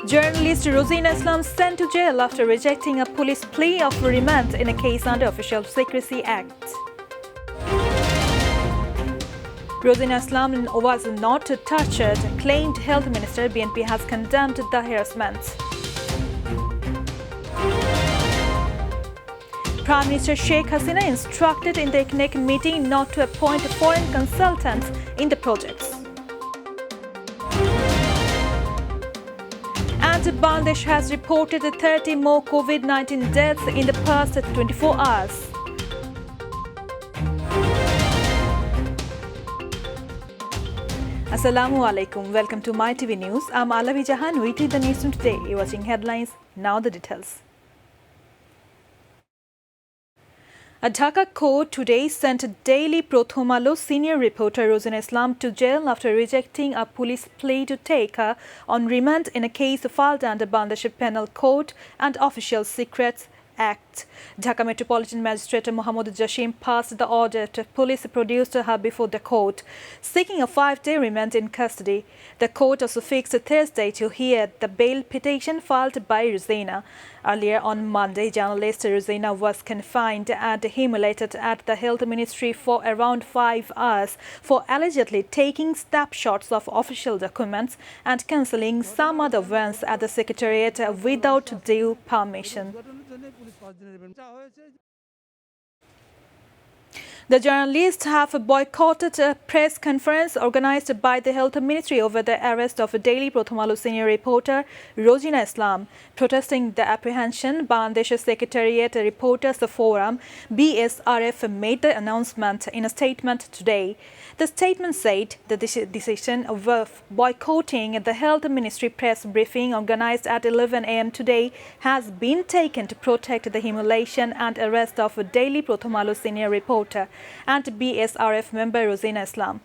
Journalist Rosina Islam sent to jail after rejecting a police plea of remand in a case under Official Secrecy Act. Rosina Islam was not tortured, claimed Health Minister. BNP has condemned the harassment. Prime Minister Sheikh Hasinas instructed in the economic meeting not to appoint foreign consultants in the projects. And Bangladesh has reported 30 more COVID-19 deaths in the past 24 hours. Assalamu alaikum. Welcome to myTV News. I'm Alavi Jahan. We read the news from today. You're watching headlines. Now the details. A Dhaka court today sent Daily Prothom Alo senior reporter Rosina Islam to jail after rejecting a police plea to take her on remand in a case filed under Bangladesh Penal Code and Official Secrets Act. Dhaka Metropolitan Magistrate Mohammad Jashim passed the order to police produced her before the court, seeking a 5-day remand in custody. The court also fixed Thursday to hear the bail petition filed by Rosina. Earlier on Monday, journalist Rosina was confined and humiliated at the Health Ministry for around 5 hours for allegedly taking snapshots of official documents and cancelling some other events at the Secretariat without due permission. The journalists have boycotted a press conference organized by the Health Ministry over the arrest of Daily Prothom Alo senior reporter Rosina Islam. Protesting the apprehension, Bangladesh Secretariat Reporters Forum (BSRF) made the announcement in a statement today. The statement said the decision of boycotting the Health Ministry press briefing organized at 11 a.m. today has been taken to protect the humiliation and arrest of Daily Prothom Alo senior reporter and BSRF member Rosina Islam.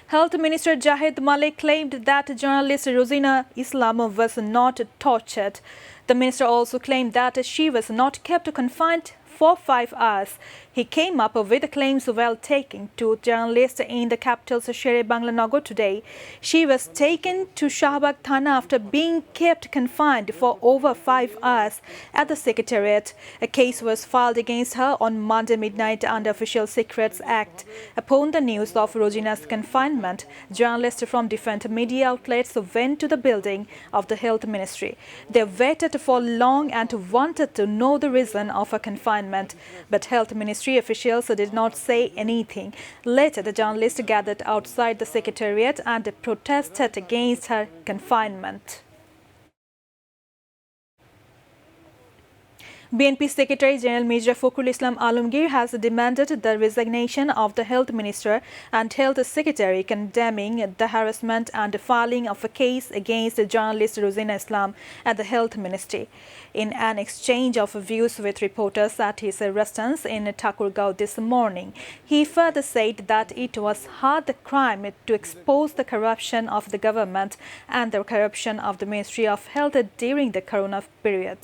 Health Minister Jahid Malik claimed that journalist Rosina Islam was not tortured. The minister also claimed that she was not kept confined for 5 hours. He came up with claims while taking two journalists in the capital's Bangla Nagar today. She was taken to Shahbag Thana after being kept confined for over 5 hours at the Secretariat. A case was filed against her on Monday midnight under Official Secrets Act. Upon the news of Rosina's confinement, journalists from different media outlets went to the building of the Health Ministry. They waited for long and wanted to know the reason of her confinement, but Health Ministry officials did not say anything. Later, the journalist gathered outside the Secretariat and protested against her confinement. BNP Secretary General Mirza Fakhrul Islam Alamgir has demanded the resignation of the Health Minister and Health Secretary, condemning the harassment and filing of a case against journalist Rosina Islam at the Health Ministry. In an exchange of views with reporters at his residence in Thakurgaon this morning, he further said that it was hard crime to expose the corruption of the government and the corruption of the Ministry of Health during the Corona period.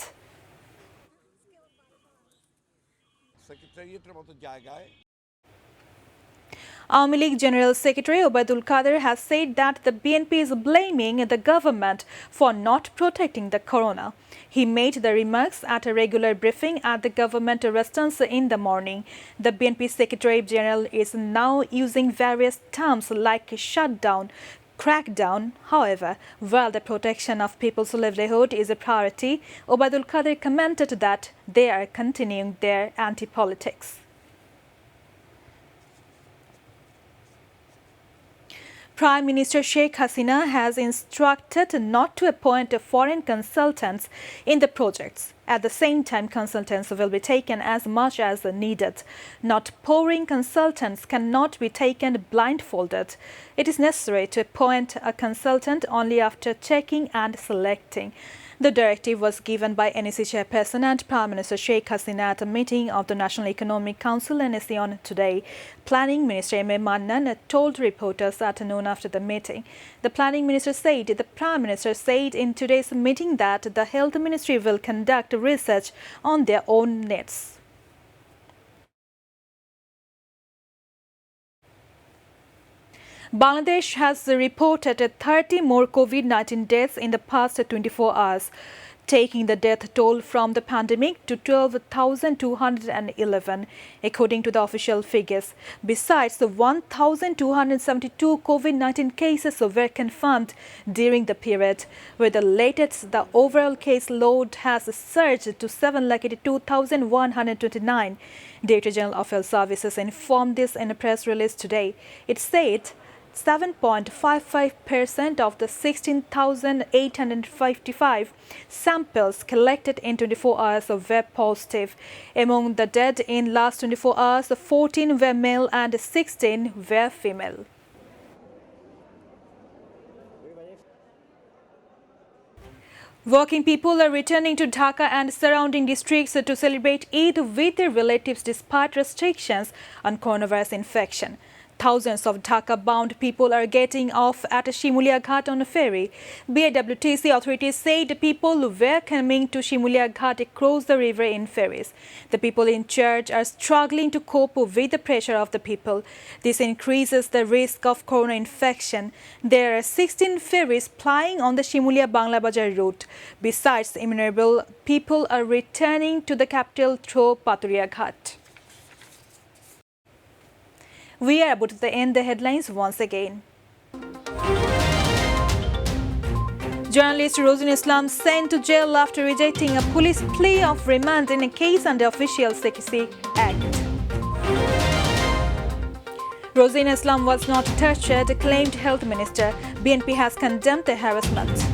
Awami League General Secretary Obaidul Qadir has said that the BNP is blaming the government for not protecting the corona. He made the remarks at a regular briefing at the government residence in the morning. The BNP Secretary General is now using various terms like shutdown, crackdown. However, while the protection of people's livelihood is a priority, Obaidul Qadir commented that they are continuing their anti-politics. Prime Minister Sheikh Hasinas has instructed not to appoint foreign consultants in the projects. At the same time, consultants will be taken as much as needed. Not pouring consultants cannot be taken blindfolded. It is necessary to appoint a consultant only after checking and selecting. The directive was given by NEC Chairperson and Prime Minister Sheikh Hasinas at a meeting of the National Economic Council NEC on today. Planning Minister M.A. Mannan told reporters at noon after the meeting. The Planning Minister said the Prime Minister said in today's meeting that the Health Ministry will conduct research on their own needs. Bangladesh has reported 30 more COVID-19 deaths in the past 24 hours, taking the death toll from the pandemic to 12,211, according to the official figures. Besides, the 1,272 COVID-19 cases were confirmed during the period. With the latest, the overall case load has surged to 782,129. Director General of Health Services informed this in a press release today. It said 7.55% of the 16,855 samples collected in 24 hours were positive. Among the dead in last 24 hours, 14 were male and 16 were female. Working people are returning to Dhaka and surrounding districts to celebrate Eid with their relatives despite restrictions on coronavirus infection. Thousands of Dhaka-bound people are getting off at Shimulia Ghat on a ferry. BIWTC authorities said people were coming to Shimulia Ghat across the river in ferries. The people in charge are struggling to cope with the pressure of the people. This increases the risk of corona infection. There are 16 ferries plying on the Shimulia Bangla Bazar route. Besides, innumerable people are returning to the capital through Paturia Ghat. We are about to end the headlines once again. Journalist Rosin Islam sent to jail after rejecting a police plea of remand in a case under Official Secrecy Act. Rosin Islam was not tortured, claimed Health Minister. BNP has condemned the harassment.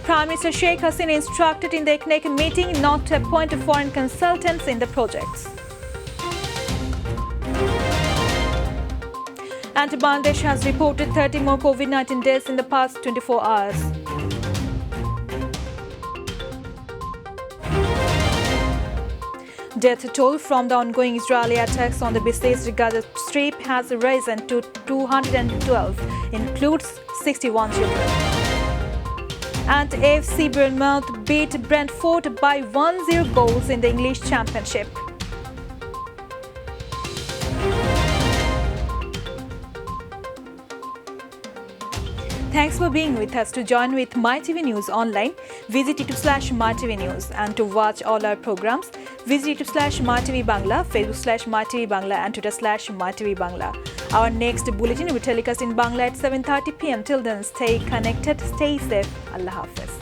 Prime Minister Sheikh Hasinas instructed in the ICNEC meeting not to appoint foreign consultants in the projects. And Bangladesh has reported 30 more COVID-19 deaths in the past 24 hours. Death toll from the ongoing Israeli attacks on the besieged Gaza Strip has risen to 212, includes 61 children. And AFC Bournemouth beat Brentford by 1-0 goals in the English Championship. Thanks for being with us. To join with MyTV News online, visit youtube/MyTV News, and to watch all our programs, visit youtube/MyTV Bangla, Facebook/MyTV Bangla, and Twitter/MyTV Bangla. Our next bulletin will be telecast in Bangla at 7:30 p.m. Till then, stay connected, stay safe. Allah Hafiz.